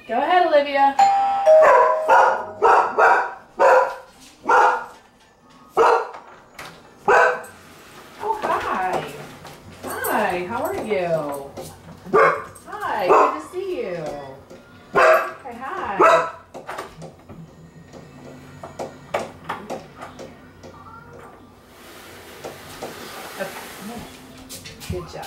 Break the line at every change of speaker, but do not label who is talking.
Go ahead, Olivia. Oh, hi. Hi, how are you? Hi, good to see you. Okay, hi. Okay, good job.